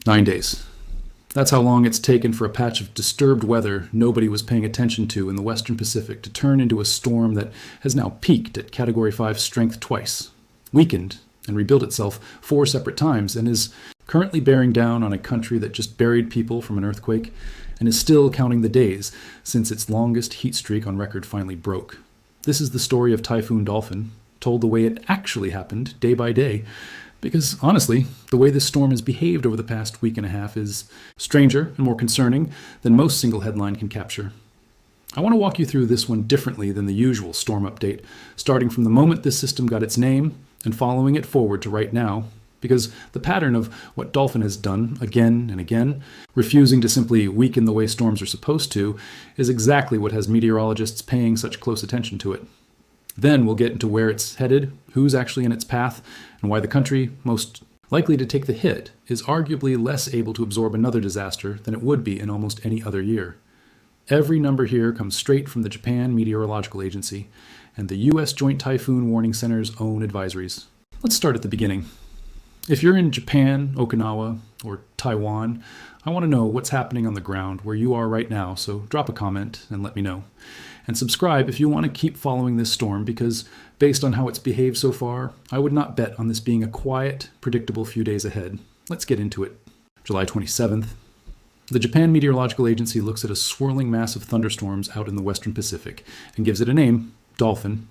9 days. That's how long it's taken for a patch of disturbed weather nobody was paying attention to in the Western Pacific to turn into a storm that has now peaked at Category 5 strength twice, weakened, and rebuilt itself 4 separate times, and is currently bearing down on a country that just buried people from an earthquake and is still counting the days since its longest heat streak on record finally broke. This is the story of Typhoon Dolphin, told the way it actually happened, day by day, because honestly, the way this storm has behaved over the past week and a half is stranger and more concerning than most single headline can capture. I want to walk you through this one differently than the usual storm update, starting from the moment this system got its name and following it forward to right now, because the pattern of what Dolphin has done again and again, refusing to simply weaken the way storms are supposed to, is exactly what has meteorologists paying such close attention to it. Then we'll get into where it's headed, who's actually in its path, and why the country most likely to take the hit is arguably less able to absorb another disaster than it would be in almost any other year. Every number here comes straight from the Japan Meteorological Agency and the U.S. Joint Typhoon Warning Center's own advisories. Let's start at the beginning. If you're in Japan, Okinawa, or Taiwan, I want to know what's happening on the ground where you are right now, so drop a comment and let me know. And subscribe if you want to keep following this storm, because based on how it's behaved so far, I would not bet on this being a quiet, predictable few days ahead. Let's get into it. July 27th. The Japan Meteorological Agency looks at a swirling mass of thunderstorms out in the Western Pacific and gives it a name, Dolphin.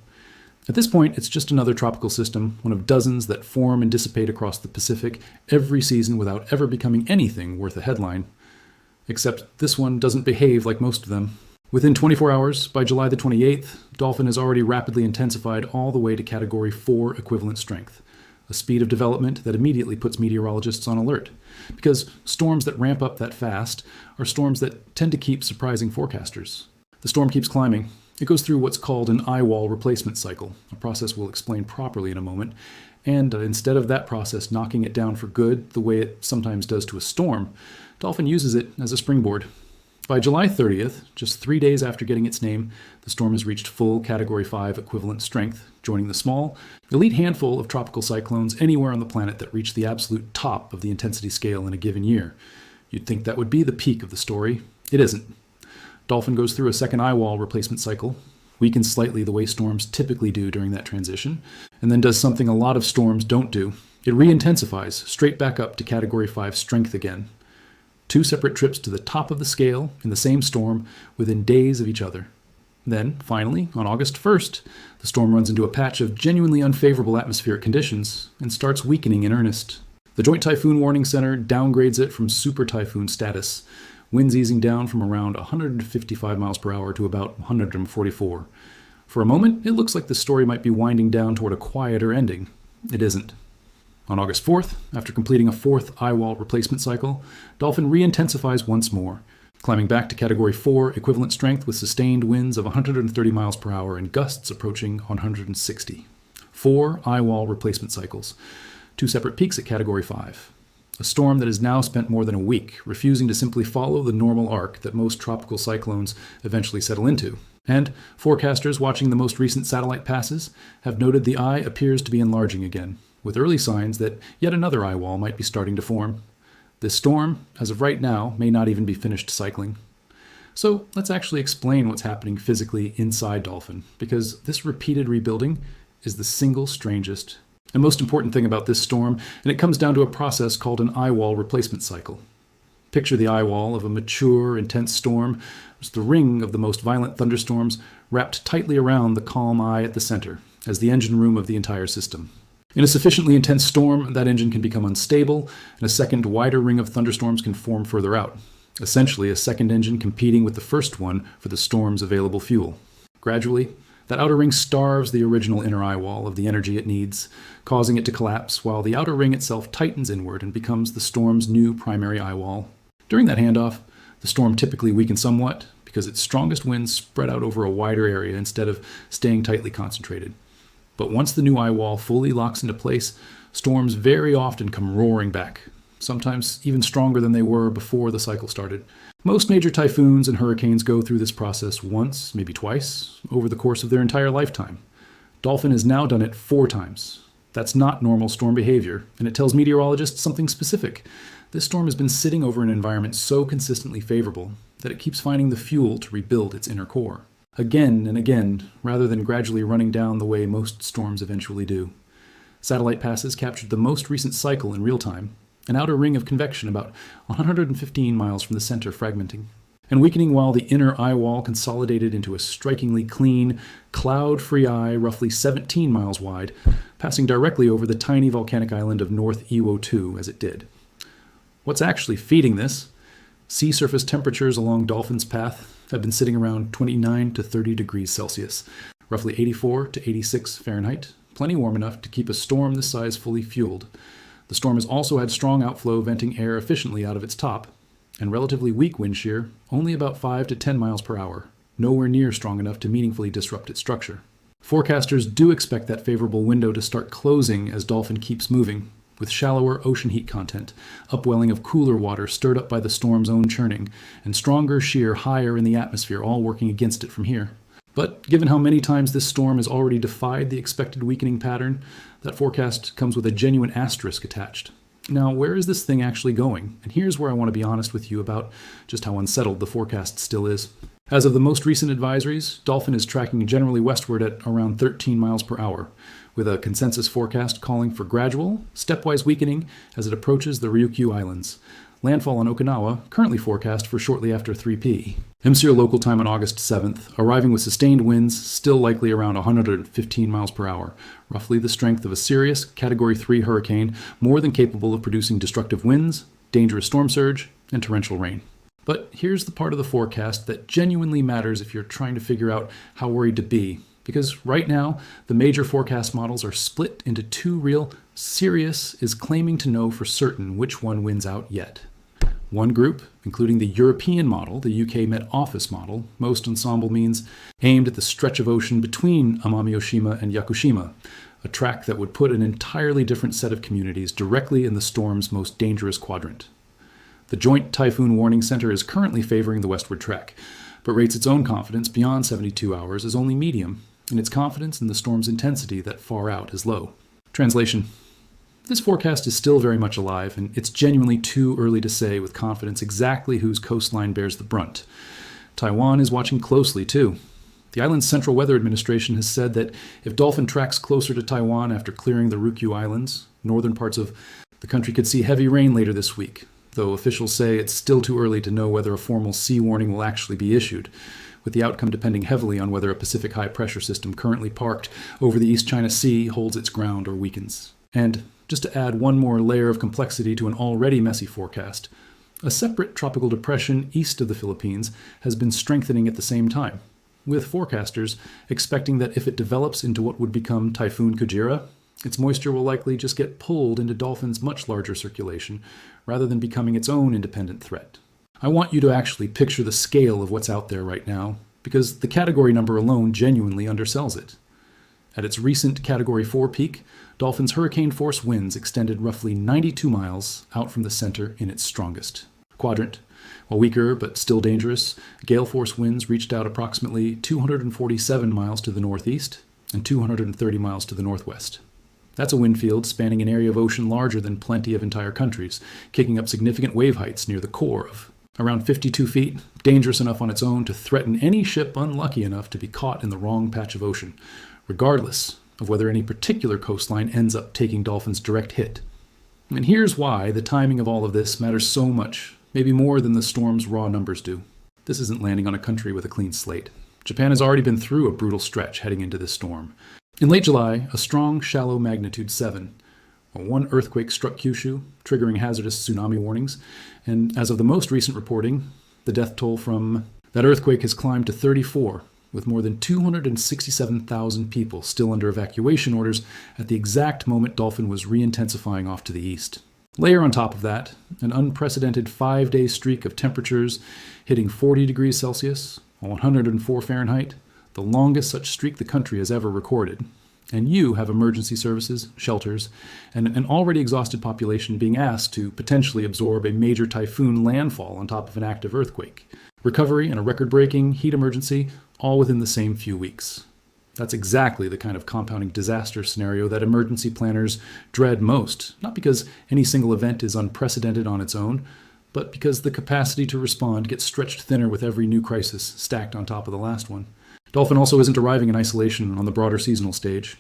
At this point, it's just another tropical system, one of dozens that form and dissipate across the Pacific every season without ever becoming anything worth a headline. Except this one doesn't behave like most of them. Within 24 hours, by July the 28th, Dolphin has already rapidly intensified all the way to Category 4 equivalent strength, a speed of development that immediately puts meteorologists on alert, because storms that ramp up that fast are storms that tend to keep surprising forecasters. The storm keeps climbing. It goes through what's called an eye wall replacement cycle, a process we'll explain properly in a moment, and instead of that process knocking it down for good the way it sometimes does to a storm, Dolphin uses it as a springboard. By July 30th, just 3 days after getting its name, the storm has reached full Category 5 equivalent strength, joining the small, elite handful of tropical cyclones anywhere on the planet that reach the absolute top of the intensity scale in a given year. You'd think that would be the peak of the story. It isn't. Dolphin goes through a second eye wall replacement cycle, weakens slightly the way storms typically do during that transition, and then does something a lot of storms don't do. It re-intensifies straight back up to Category 5 strength again. 2 separate trips to the top of the scale in the same storm within days of each other. Then, finally, on August 1st, the storm runs into a patch of genuinely unfavorable atmospheric conditions and starts weakening in earnest. The Joint Typhoon Warning Center downgrades it from super typhoon status, winds easing down from around 155 miles per hour to about 144. For a moment, it looks like the story might be winding down toward a quieter ending. It isn't. On August 4th, after completing a 4th eye wall replacement cycle, Dolphin re-intensifies once more, climbing back to Category 4 equivalent strength with sustained winds of 130 miles per hour and gusts approaching 160. 4 eye wall replacement cycles, 2 separate peaks at Category 5. A storm that has now spent more than a week refusing to simply follow the normal arc that most tropical cyclones eventually settle into. And forecasters watching the most recent satellite passes have noted the eye appears to be enlarging again, with early signs that yet another eye wall might be starting to form. This storm, as of right now, may not even be finished cycling. So let's actually explain what's happening physically inside Dolphin, because this repeated rebuilding is the single strangest and most important thing about this storm, and it comes down to a process called an eye wall replacement cycle. Picture the eye wall of a mature, intense storm as the ring of the most violent thunderstorms wrapped tightly around the calm eye at the center, as the engine room of the entire system. In a sufficiently intense storm, that engine can become unstable, and a second wider ring of thunderstorms can form further out. Essentially, a second engine competing with the first one for the storm's available fuel. Gradually, that outer ring starves the original inner eye wall of the energy it needs, causing it to collapse, while the outer ring itself tightens inward and becomes the storm's new primary eye wall. During that handoff, the storm typically weakens somewhat because its strongest winds spread out over a wider area instead of staying tightly concentrated. But once the new eye wall fully locks into place, storms very often come roaring back, sometimes even stronger than they were before the cycle started. Most major typhoons and hurricanes go through this process once, maybe twice, over the course of their entire lifetime. Dolphin has now done it 4 times. That's not normal storm behavior, and it tells meteorologists something specific. This storm has been sitting over an environment so consistently favorable that it keeps finding the fuel to rebuild its inner core. Again and again, rather than gradually running down the way most storms eventually do. Satellite passes captured the most recent cycle in real time, an outer ring of convection about 115 miles from the center fragmenting, and weakening while the inner eye wall consolidated into a strikingly clean, cloud-free eye roughly 17 miles wide, passing directly over the tiny volcanic island of North Iwo 2 as it did. What's actually feeding this? Sea surface temperatures along Dolphin's path have been sitting around 29 to 30 degrees Celsius, roughly 84 to 86 Fahrenheit, plenty warm enough to keep a storm this size fully fueled. The storm has also had strong outflow venting air efficiently out of its top, and relatively weak wind shear, only about 5 to 10 miles per hour, nowhere near strong enough to meaningfully disrupt its structure. Forecasters do expect that favorable window to start closing as Dolphin keeps moving, with shallower ocean heat content, upwelling of cooler water stirred up by the storm's own churning, and stronger shear higher in the atmosphere all working against it from here. But given how many times this storm has already defied the expected weakening pattern, that forecast comes with a genuine asterisk attached. Now, where is this thing actually going? And here's where I want to be honest with you about just how unsettled the forecast still is. As of the most recent advisories, Dolphin is tracking generally westward at around 13 miles per hour, with a consensus forecast calling for gradual, stepwise weakening as it approaches the Ryukyu Islands. Landfall on Okinawa, currently forecast for shortly after 3 p. MCR local time on August 7th, arriving with sustained winds still likely around 115 miles per hour, roughly the strength of a serious Category 3 hurricane, more than capable of producing destructive winds, dangerous storm surge, and torrential rain. But here's the part of the forecast that genuinely matters if you're trying to figure out how worried to be. Because right now, the major forecast models are split into two real Sirius is claiming to know for certain which one wins out yet. One group, including the European model, the UK Met Office model, most ensemble means aimed at the stretch of ocean between Amami-Oshima and Yakushima, a track that would put an entirely different set of communities directly in the storm's most dangerous quadrant. The Joint Typhoon Warning Center is currently favoring the westward trek, but rates its own confidence beyond 72 hours as only medium, and its confidence in the storm's intensity that far out is low. Translation: this forecast is still very much alive, and it's genuinely too early to say with confidence exactly whose coastline bears the brunt. Taiwan is watching closely, too. The island's Central Weather Administration has said that if Dolphin tracks closer to Taiwan after clearing the Ryukyu Islands, northern parts of the country could see heavy rain later this week, though officials say it's still too early to know whether a formal sea warning will actually be issued, with the outcome depending heavily on whether a Pacific high-pressure system currently parked over the East China Sea holds its ground or weakens. And just to add one more layer of complexity to an already messy forecast, a separate tropical depression east of the Philippines has been strengthening at the same time, with forecasters expecting that if it develops into what would become Typhoon Kujira, its moisture will likely just get pulled into Dolphin's much larger circulation, rather than becoming its own independent threat. I want you to actually picture the scale of what's out there right now, because the category number alone genuinely undersells it. At its recent Category 4 peak, Dolphin's hurricane-force winds extended roughly 92 miles out from the center in its strongest quadrant. While weaker but still dangerous, gale-force winds reached out approximately 247 miles to the northeast and 230 miles to the northwest. That's a wind field spanning an area of ocean larger than plenty of entire countries, kicking up significant wave heights near the core of around 52 feet, dangerous enough on its own to threaten any ship unlucky enough to be caught in the wrong patch of ocean, regardless of whether any particular coastline ends up taking Dolphin's direct hit. And here's why the timing of all of this matters so much, maybe more than the storm's raw numbers do. This isn't landing on a country with a clean slate. Japan has already been through a brutal stretch heading into this storm. In late July, a strong, shallow magnitude 7, one earthquake struck Kyushu, triggering hazardous tsunami warnings, and as of the most recent reporting, the death toll from that earthquake has climbed to 34, with more than 267,000 people still under evacuation orders at the exact moment Dolphin was re-intensifying off to the east. Layer on top of that, an unprecedented 5-day streak of temperatures hitting 40 degrees Celsius, 104 Fahrenheit, the longest such streak the country has ever recorded. And you have emergency services, shelters, and an already exhausted population being asked to potentially absorb a major typhoon landfall on top of an active earthquake. Recovery and a record-breaking heat emergency, all within the same few weeks. That's exactly the kind of compounding disaster scenario that emergency planners dread most, not because any single event is unprecedented on its own, but because the capacity to respond gets stretched thinner with every new crisis stacked on top of the last one. Dolphin also isn't arriving in isolation on the broader seasonal stage.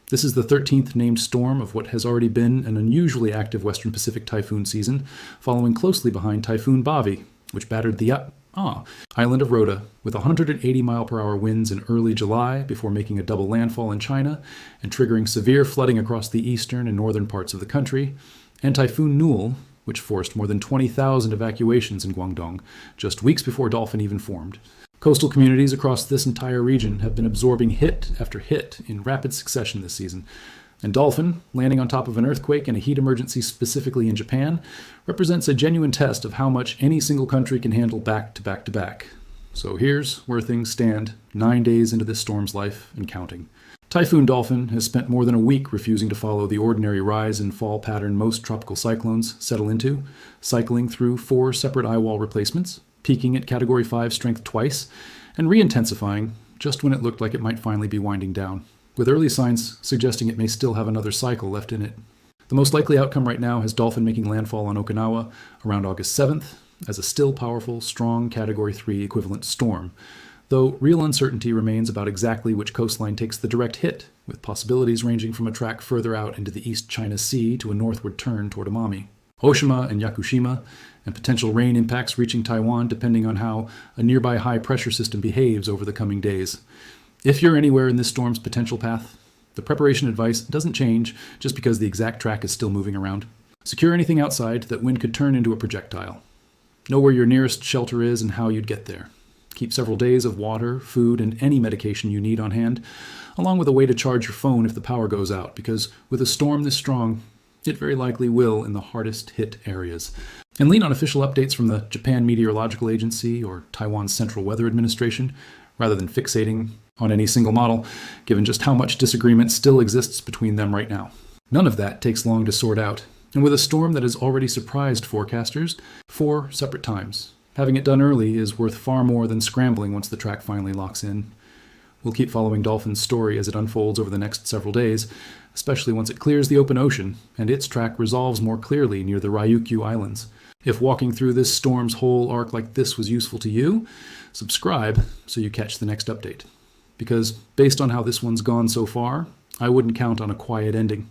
This is the 13th named storm of what has already been an unusually active Western Pacific typhoon season, following closely behind Typhoon Bavi, which battered the island of Rota with 180-mile-per-hour winds in early July before making a double landfall in China and triggering severe flooding across the eastern and northern parts of the country, and Typhoon Nul, which forced more than 20,000 evacuations in Guangdong just weeks before Dolphin even formed. Coastal communities across this entire region have been absorbing hit after hit in rapid succession this season, and Dolphin, landing on top of an earthquake and a heat emergency specifically in Japan, represents a genuine test of how much any single country can handle back to back to back. So here's where things stand 9 days into this storm's life and counting. Typhoon Dolphin has spent more than a week refusing to follow the ordinary rise and fall pattern most tropical cyclones settle into, cycling through 4 separate eye wall replacements, peaking at Category 5 strength twice, and re-intensifying just when it looked like it might finally be winding down, with early signs suggesting it may still have another cycle left in it. The most likely outcome right now has Dolphin making landfall on Okinawa around August 7th as a still powerful, strong Category 3 equivalent storm, though real uncertainty remains about exactly which coastline takes the direct hit, with possibilities ranging from a track further out into the East China Sea to a northward turn toward Amami, Oshima and Yakushima, and potential rain impacts reaching Taiwan depending on how a nearby high-pressure system behaves over the coming days. If you're anywhere in this storm's potential path, the preparation advice doesn't change just because the exact track is still moving around. Secure anything outside that wind could turn into a projectile. Know where your nearest shelter is and how you'd get there. Keep several days of water, food, and any medication you need on hand, along with a way to charge your phone if the power goes out, because with a storm this strong, it very likely will in the hardest hit areas. And lean on official updates from the Japan Meteorological Agency or Taiwan's Central Weather Administration, rather than fixating on any single model, given just how much disagreement still exists between them right now. None of that takes long to sort out, and with a storm that has already surprised forecasters 4 separate times, having it done early is worth far more than scrambling once the track finally locks in. We'll keep following Dolphin's story as it unfolds over the next several days, especially once it clears the open ocean and its track resolves more clearly near the Ryukyu Islands. If walking through this storm's whole arc like this was useful to you, subscribe so you catch the next update. Because based on how this one's gone so far, I wouldn't count on a quiet ending.